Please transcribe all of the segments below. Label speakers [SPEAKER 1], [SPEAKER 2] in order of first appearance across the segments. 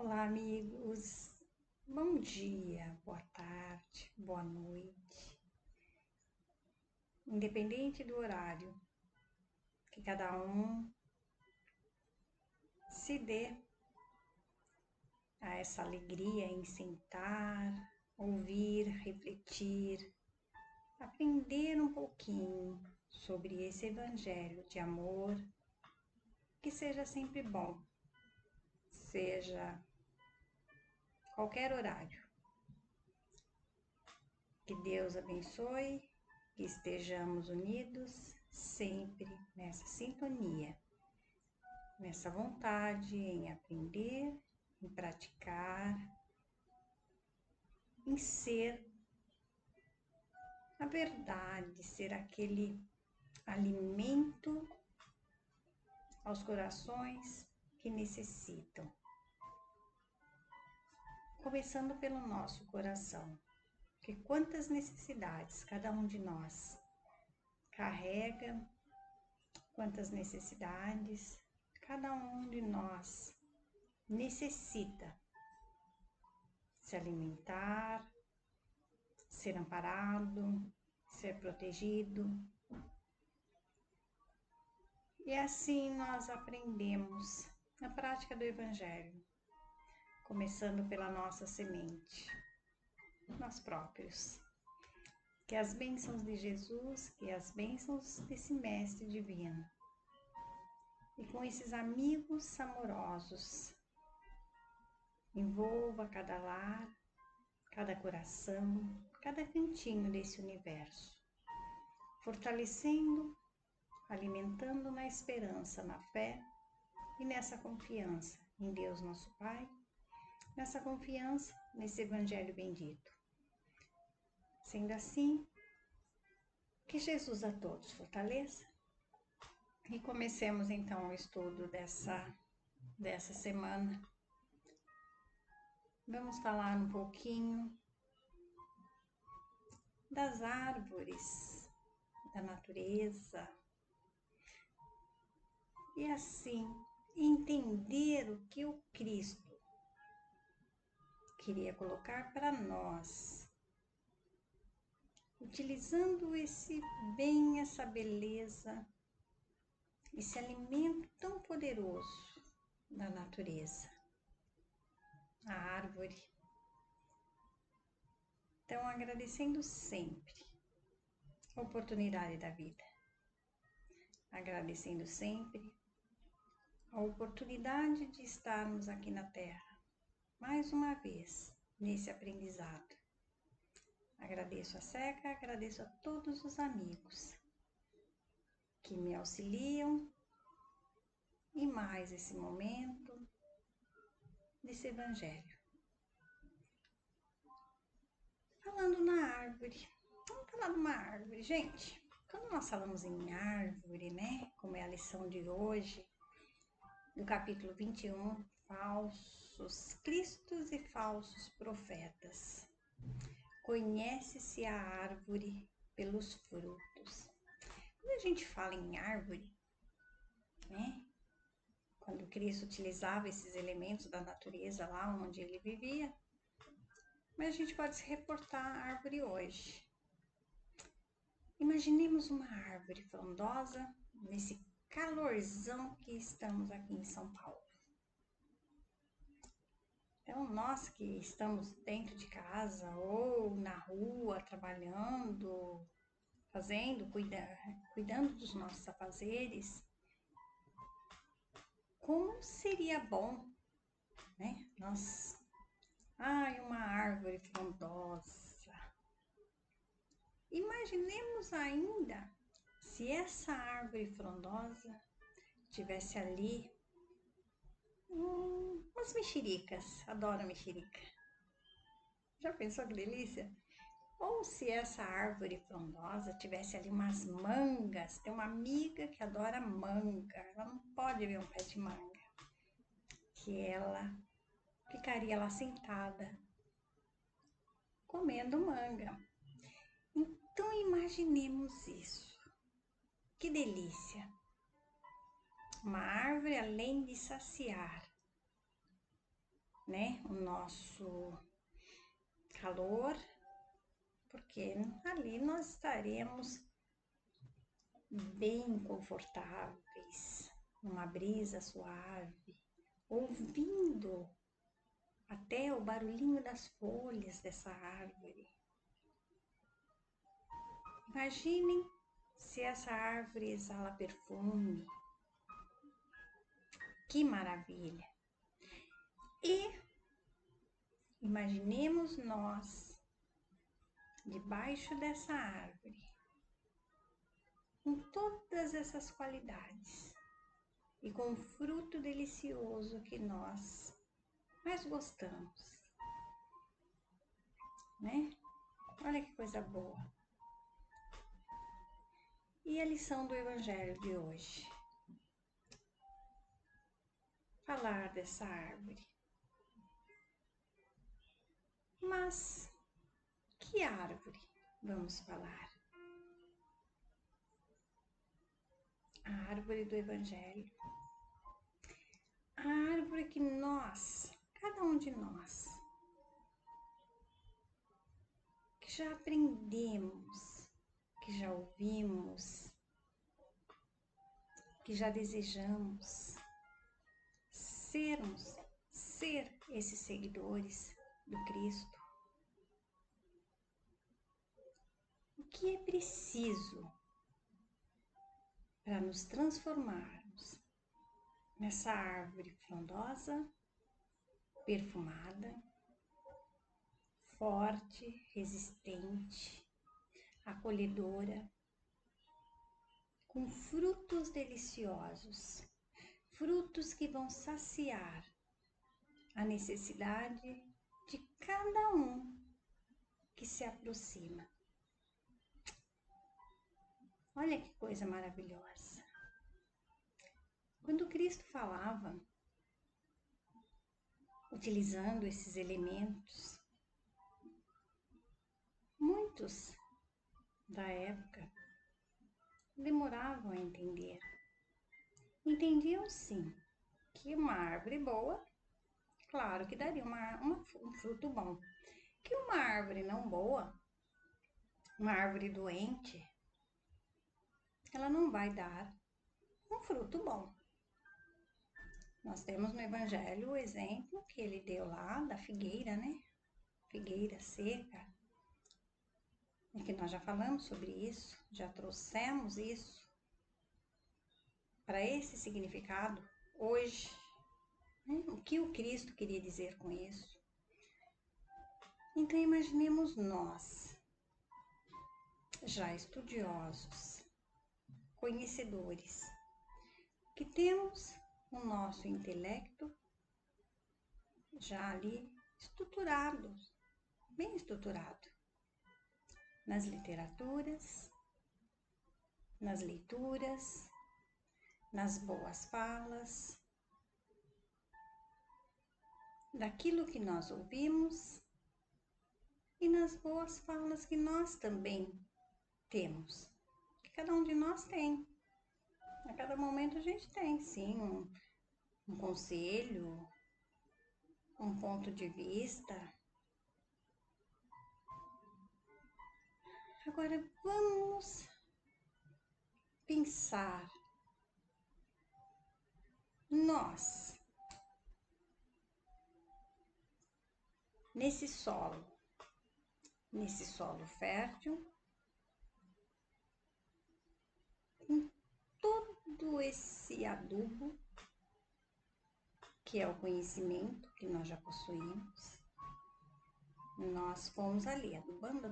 [SPEAKER 1] Olá, amigos. Bom dia, boa tarde, boa noite. Independente do horário que cada um se dê a essa alegria em sentar, ouvir, refletir, aprender um pouquinho sobre esse evangelho de amor, que seja sempre bom, seja qualquer horário. Que Deus abençoe, que estejamos unidos sempre nessa sintonia, nessa vontade em aprender, em praticar, em ser a verdade, ser aquele alimento aos corações que necessitam. Começando pelo nosso coração, que quantas necessidades cada um de nós carrega, quantas necessidades cada um de nós necessita se alimentar, ser amparado, ser protegido. E assim nós aprendemos na prática do Evangelho, começando pela nossa semente, nós próprios. Que as bênçãos de Jesus, que as bênçãos desse Mestre Divino, e com esses amigos amorosos, envolva cada lar, cada coração, cada cantinho desse universo, fortalecendo, alimentando na esperança, na fé e nessa confiança em Deus nosso Pai, nessa confiança nesse Evangelho bendito. Sendo assim, que Jesus a todos fortaleça e comecemos então o estudo dessa semana. Vamos falar um pouquinho das árvores, da natureza, e assim entender o que o Cristo queria colocar para nós, utilizando esse bem, essa beleza, esse alimento tão poderoso da natureza, a árvore. Então, agradecendo sempre a oportunidade da vida, agradecendo sempre a oportunidade de estarmos aqui na Terra, mais uma vez, nesse aprendizado. Agradeço a Seca, agradeço a todos os amigos que me auxiliam em mais esse momento desse Evangelho. Falando na árvore, vamos falar de uma árvore, gente. Quando nós falamos em árvore, né, como é a lição de hoje, do capítulo 21, falsos cristos e falsos profetas. Conhece-se a árvore pelos frutos. Quando a gente fala em árvore, né, quando Cristo utilizava esses elementos da natureza lá onde ele vivia, mas a gente pode se reportar à árvore hoje. Imaginemos uma árvore frondosa nesse calorzão que estamos aqui em São Paulo. Então, nós que estamos dentro de casa ou na rua, trabalhando, fazendo, cuidando dos nossos afazeres, como seria bom, né? Uma árvore frondosa. Imaginemos ainda se essa árvore frondosa tivesse ali umas mexericas, adoro mexerica. Já pensou que delícia? Ou se essa árvore frondosa tivesse ali umas mangas, tem uma amiga que adora manga, ela não pode ver um pé de manga, que ela ficaria lá sentada, comendo manga. Então imaginemos isso, que delícia! Uma árvore além de saciar, né, o nosso calor, porque ali nós estaremos bem confortáveis, numa brisa suave, ouvindo até o barulhinho das folhas dessa árvore. Imaginem se essa árvore exala perfume. Que maravilha! E imaginemos nós debaixo dessa árvore, com todas essas qualidades e com o fruto delicioso que nós mais gostamos, né? Olha que coisa boa. E a lição do Evangelho de hoje? Falar dessa árvore. Mas que árvore vamos falar? A árvore do Evangelho. A árvore que nós, cada um de nós, que já aprendemos, que já ouvimos, que já desejamos ser esses seguidores do Cristo. O que é preciso para nos transformarmos nessa árvore frondosa, perfumada, forte, resistente, acolhedora, com frutos deliciosos, frutos que vão saciar a necessidade de cada um que se aproxima. Olha que coisa maravilhosa. Quando Cristo falava, utilizando esses elementos, muitos da época demoravam a entender. Entendiam sim que uma árvore boa, claro que daria um fruto bom. Que uma árvore não boa, uma árvore doente, ela não vai dar um fruto bom. Nós temos no Evangelho o exemplo que ele deu lá da figueira, né? Figueira seca. E que nós já falamos sobre isso, já trouxemos isso para esse significado hoje. Né? O que o Cristo queria dizer com isso? Então imaginemos nós, já estudiosos, conhecedores, que temos o nosso intelecto já ali estruturado, bem estruturado, nas literaturas, nas leituras, nas boas falas, daquilo que nós ouvimos e nas boas falas que nós também temos, que cada um de nós tem. A cada momento a gente tem, sim, um conselho, um ponto de vista. Agora vamos pensar nós nesse solo fértil, com todo esse adubo que é o conhecimento que nós já possuímos. Nós fomos ali adubando.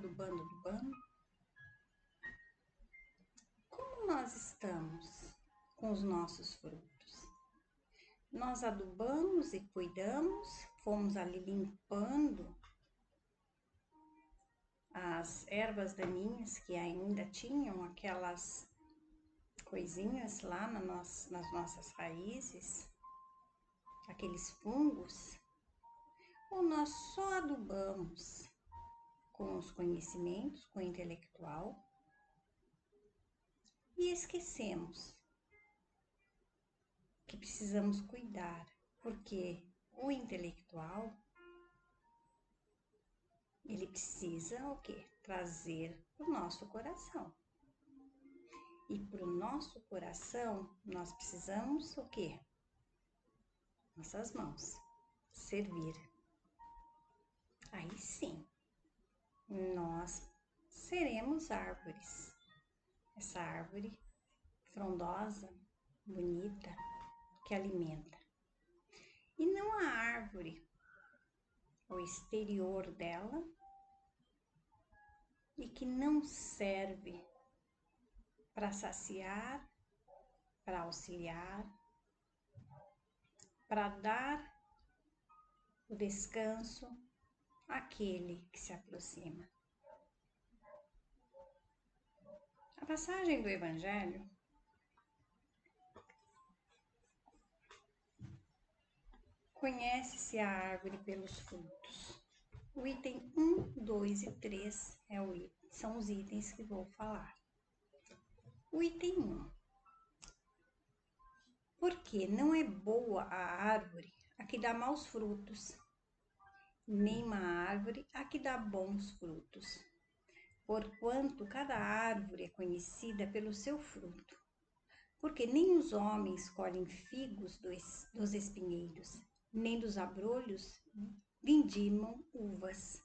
[SPEAKER 1] Como nós estamos com os nossos frutos? Nós adubamos e cuidamos, fomos ali limpando as ervas daninhas que ainda tinham aquelas coisinhas lá nas nossas raízes, aqueles fungos, ou nós só adubamos com os conhecimentos, com o intelectual, e esquecemos que precisamos cuidar, porque o intelectual, ele precisa o quê? Trazer para o nosso coração. E para o nosso coração, nós precisamos o quê? Nossas mãos. Servir. Aí sim, nós seremos árvores. Essa árvore frondosa, bonita, que alimenta. E não a árvore, o exterior dela, e que não serve para saciar, para auxiliar, para dar o descanso àquele que se aproxima. A passagem do Evangelho conhece-se a árvore pelos frutos. O item 1, 2 e 3 são os itens que vou falar. O item 1. Porque não é boa a árvore a que dá maus frutos, nem má árvore a que dá bons frutos. Porquanto cada árvore é conhecida pelo seu fruto. Porque nem os homens colhem figos dos espinheiros, nem dos abrolhos vindimam uvas.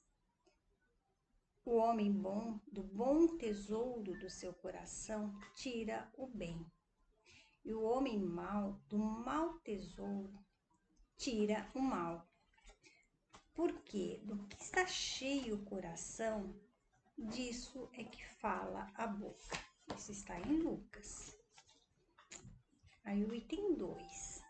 [SPEAKER 1] O homem bom, do bom tesouro do seu coração, tira o bem. E o homem mau, do mau tesouro, tira o mal. Porque do que está cheio o coração, disso é que fala a boca. Isso está em Lucas. Aí o item 2.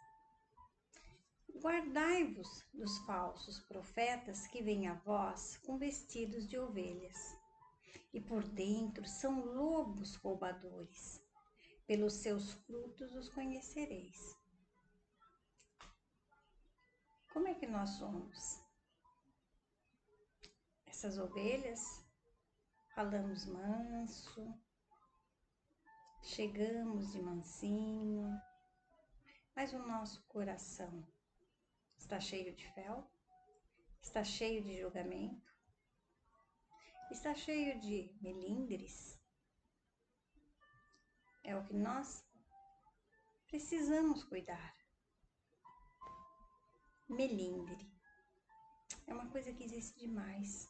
[SPEAKER 1] Guardai-vos dos falsos profetas que vêm a vós com vestidos de ovelhas, e por dentro são lobos roubadores. Pelos seus frutos os conhecereis. Como é que nós somos? Essas ovelhas, falamos manso, chegamos de mansinho, mas o nosso coração está cheio de fel? Está cheio de julgamento? Está cheio de melindres? É o que nós precisamos cuidar. Melindre é uma coisa que existe demais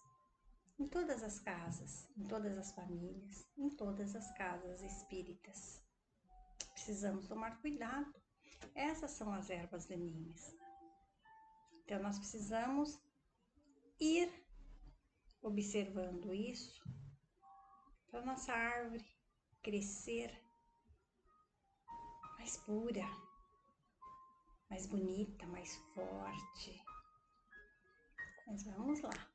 [SPEAKER 1] em todas as casas, em todas as famílias, em todas as casas espíritas. Precisamos tomar cuidado. Essas são as ervas daninhas. Então, nós precisamos ir observando isso para nossa árvore crescer mais pura, mais bonita, mais forte. Mas vamos lá.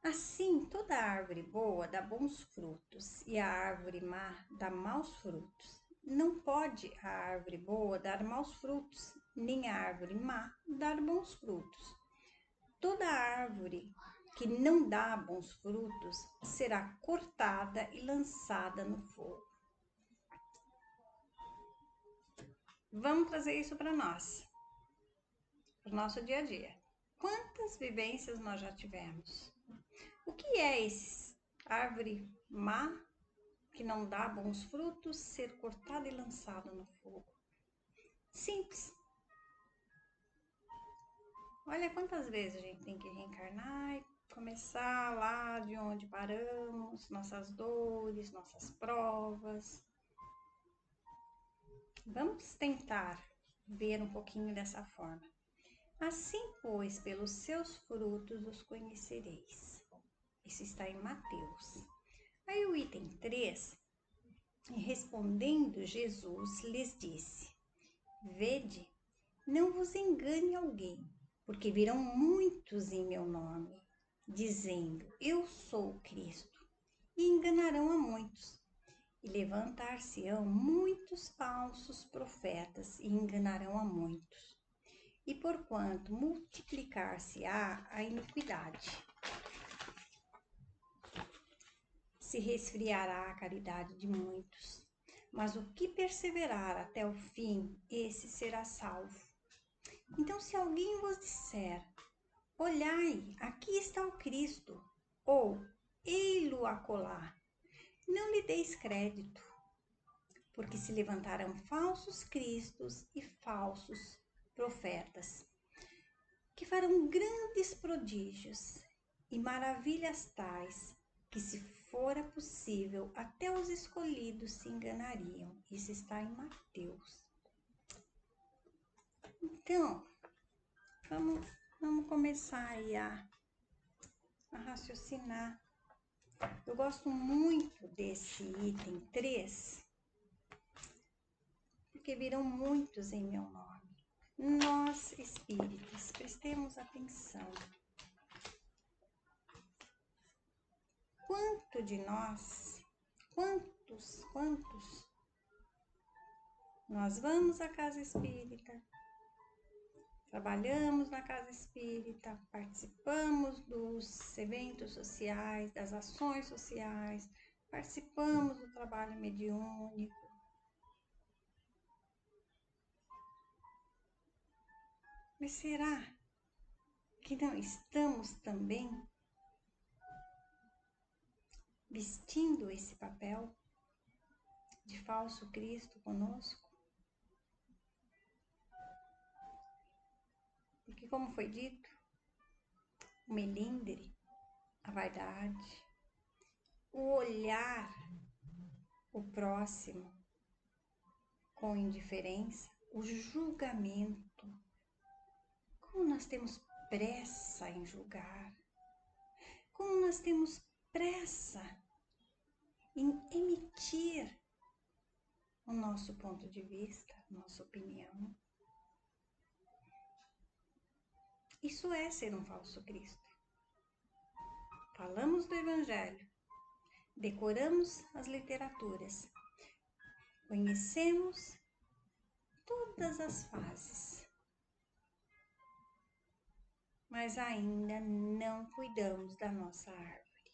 [SPEAKER 1] Assim, toda árvore boa dá bons frutos e a árvore má dá maus frutos. Não pode a árvore boa dar maus frutos, nem a árvore má dar bons frutos. Toda árvore que não dá bons frutos será cortada e lançada no fogo. Vamos trazer isso para nós, para o nosso dia a dia. Quantas vivências nós já tivemos? O que é esse árvore má que não dá bons frutos ser cortada e lançada no fogo? Simples. Olha quantas vezes a gente tem que reencarnar e começar lá de onde paramos, nossas dores, nossas provas. Vamos tentar ver um pouquinho dessa forma. Assim, pois, pelos seus frutos os conhecereis. Isso está em Mateus. Aí o item 3, respondendo Jesus, lhes disse: Vede, não vos engane alguém, porque virão muitos em meu nome, dizendo, eu sou o Cristo, e enganarão a muitos. E levantar-se-ão muitos falsos profetas, e enganarão a muitos. E porquanto multiplicar-se-á a iniquidade, se resfriará a caridade de muitos. Mas o que perseverar até o fim, esse será salvo. Então, Então, se alguém vos disser, olhai, aqui está o Cristo, ou ei-lo acolá, não lhe deis crédito, porque se levantarão falsos cristos e falsos profetas, que farão grandes prodígios e maravilhas tais, que se fora possível, até os escolhidos se enganariam. Isso está em Mateus. Então, vamos começar aí a raciocinar. Eu gosto muito desse item 3, porque virão muitos em meu nome. Nós, espíritas, prestemos atenção. Quanto de nós, quantos, nós vamos à casa espírita, trabalhamos na casa espírita, participamos dos eventos sociais, das ações sociais, participamos do trabalho mediúnico. Mas será que não estamos também vestindo esse papel de falso Cristo conosco? Porque, como foi dito, o melindre, a vaidade, o olhar o próximo com indiferença, o julgamento. Como nós temos pressa em julgar, como nós temos pressa em emitir o nosso ponto de vista, nossa opinião. Isso é ser um falso Cristo. Falamos do Evangelho, decoramos as literaturas, conhecemos todas as fases, mas ainda não cuidamos da nossa árvore.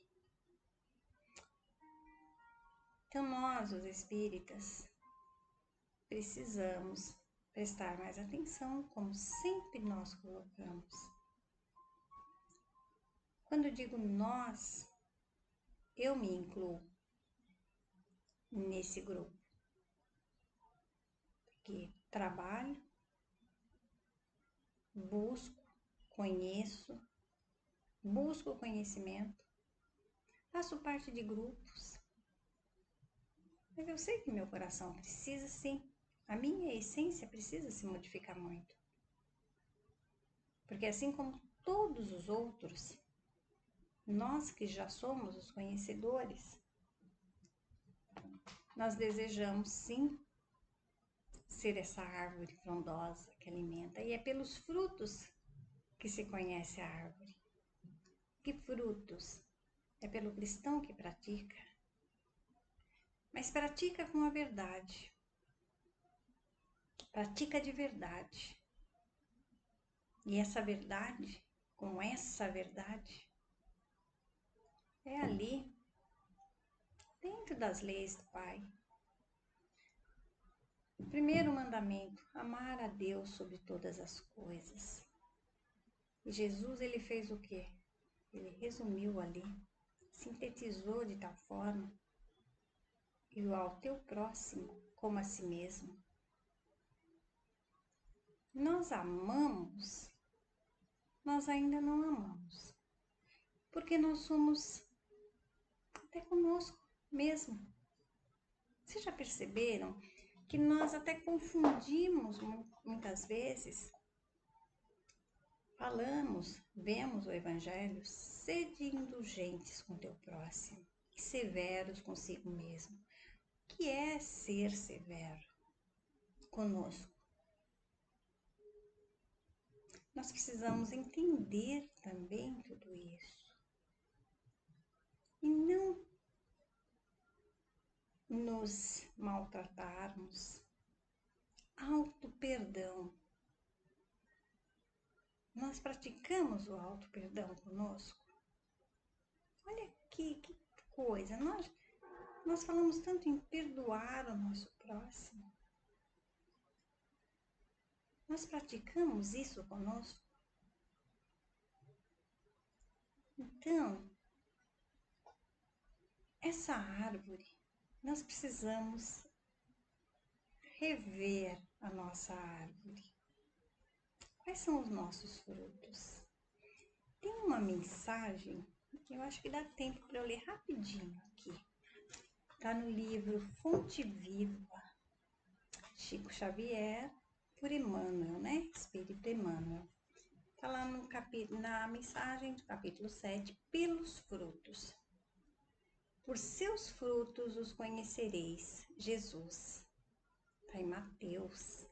[SPEAKER 1] Então nós, os espíritas, precisamos prestar mais atenção, como sempre nós colocamos. Quando eu digo nós, eu me incluo nesse grupo, porque trabalho, busco, conheço, busco conhecimento, faço parte de grupos, mas eu sei que meu coração precisa sim, a minha essência precisa se modificar muito, porque assim como todos os outros, nós que já somos os conhecedores, nós desejamos sim ser essa árvore frondosa que alimenta, e é pelos frutos que se conhece a árvore. Que frutos? É pelo cristão que pratica, mas pratica com a verdade, pratica de verdade. E essa verdade, com essa verdade, é ali, dentro das leis do Pai. O primeiro mandamento, amar a Deus sobre todas as coisas. E Jesus, ele fez o quê? Ele resumiu ali, sintetizou de tal forma, e ao teu próximo como a si mesmo. Nós amamos, nós ainda não amamos, porque nós somos até conosco mesmo. Vocês já perceberam que nós até confundimos muitas vezes? Falamos, vemos o Evangelho, sede indulgentes com teu próximo e severos consigo mesmo. O que é ser severo conosco? Nós precisamos entender também tudo isso e não nos maltratarmos. Auto-perdão. Nós praticamos o auto-perdão conosco? Olha que coisa, nós falamos tanto em perdoar o nosso próximo. Nós praticamos isso conosco? Então, essa árvore, nós precisamos rever a nossa árvore. Quais são os nossos frutos? Tem uma mensagem que eu acho que dá tempo para eu ler rapidinho aqui. Está no livro Fonte Viva, Chico Xavier, por Emmanuel, né? Espírito Emmanuel. Está lá no na mensagem do capítulo 7, pelos frutos. Por seus frutos os conhecereis, Jesus. Está em Mateus.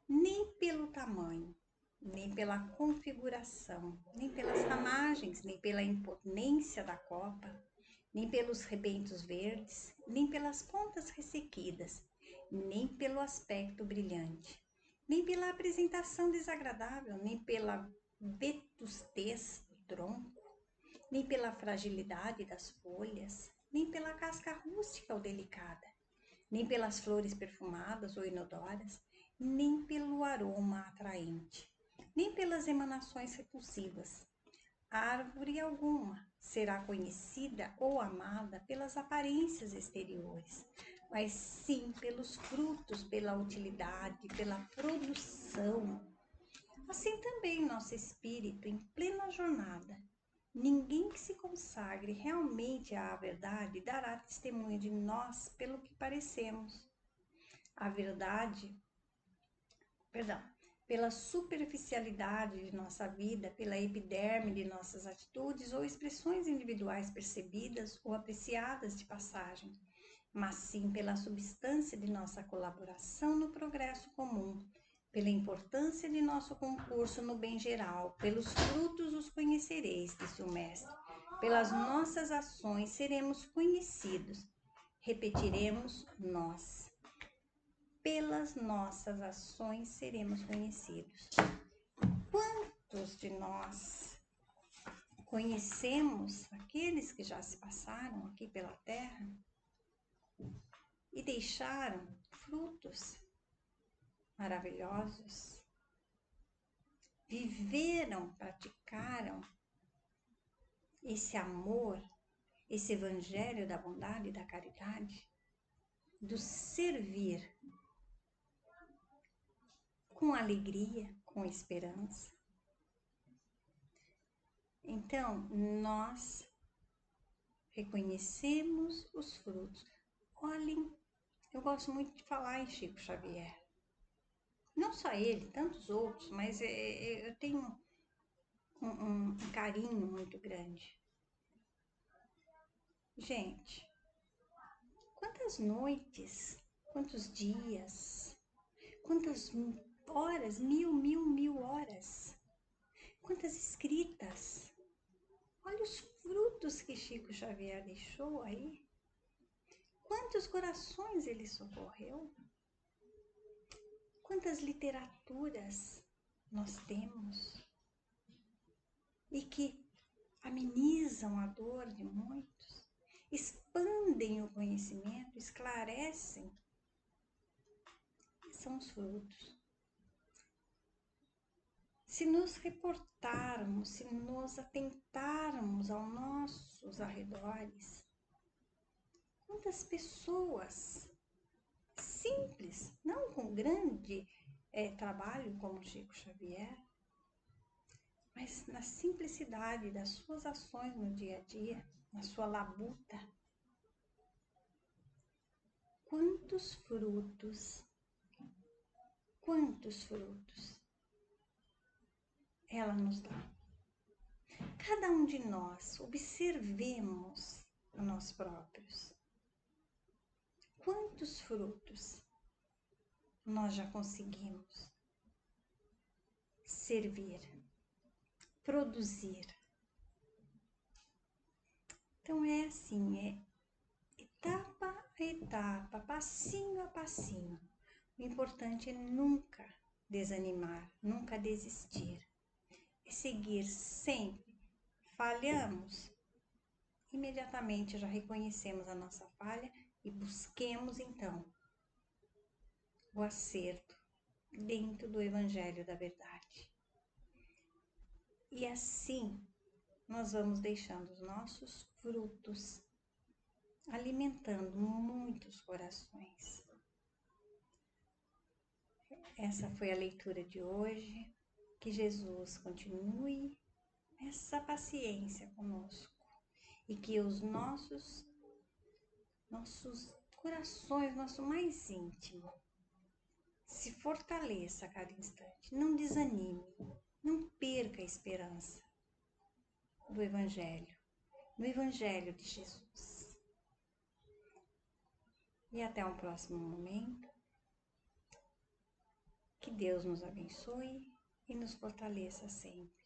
[SPEAKER 1] Nem pelo tamanho, nem pela configuração, nem pelas ramagens, nem pela imponência da copa, nem pelos rebentos verdes, nem pelas pontas ressequidas, nem pelo aspecto brilhante, nem pela apresentação desagradável, nem pela vetustez do tronco, nem pela fragilidade das folhas, nem pela casca rústica ou delicada, nem pelas flores perfumadas ou inodoras, nem pelo aroma atraente, nem pelas emanações repulsivas. Árvore alguma será conhecida ou amada pelas aparências exteriores, mas sim pelos frutos, pela utilidade, pela produção. Assim também nosso espírito em plena jornada. Ninguém que se consagre realmente à verdade dará testemunho de nós pelo que parecemos. A verdade, pela superficialidade de nossa vida, pela epiderme de nossas atitudes ou expressões individuais percebidas ou apreciadas de passagem, mas sim pela substância de nossa colaboração no progresso comum, pela importância de nosso concurso no bem geral, pelos frutos os conhecereis, disse o Mestre. Pelas nossas ações seremos conhecidos, repetiremos nós. Pelas nossas ações seremos conhecidos. Quantos de nós conhecemos aqueles que já se passaram aqui pela terra e deixaram frutos maravilhosos? Viveram, praticaram esse amor, esse evangelho da bondade e da caridade, do servir com alegria, com esperança. Então, nós reconhecemos os frutos. Olhem, eu gosto muito de falar em Chico Xavier. Não só ele, tantos outros, mas eu tenho um carinho muito grande. Gente, quantas noites, quantos dias, quantas horas, mil horas, quantas escritas. Olha os frutos que Chico Xavier deixou aí. Quantos corações ele socorreu. Quantas literaturas nós temos e que amenizam a dor de muitos, expandem o conhecimento, esclarecem. São os frutos. Se nos reportarmos, se nos atentarmos aos nossos arredores, quantas pessoas simples, não com grande trabalho como Chico Xavier, mas na simplicidade das suas ações no dia a dia, na sua labuta, quantos frutos ela nos dá. Cada um de nós, observemos a nós próprios. Quantos frutos nós já conseguimos servir, produzir? Então é assim, é etapa a etapa, passinho a passinho. O importante é nunca desanimar, nunca desistir. É seguir sempre. Falhamos, imediatamente já reconhecemos a nossa falha e busquemos então o acerto dentro do Evangelho da Verdade. E assim nós vamos deixando os nossos frutos, alimentando muitos corações. Essa foi a leitura de hoje. Que Jesus continue essa paciência conosco e que os nossos corações, nosso mais íntimo, se fortaleça a cada instante. Não desanime, não perca a esperança do Evangelho, no Evangelho de Jesus. E até um próximo momento. Que Deus nos abençoe e nos fortaleça sempre.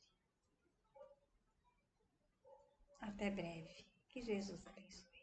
[SPEAKER 1] Até breve. Que Jesus abençoe.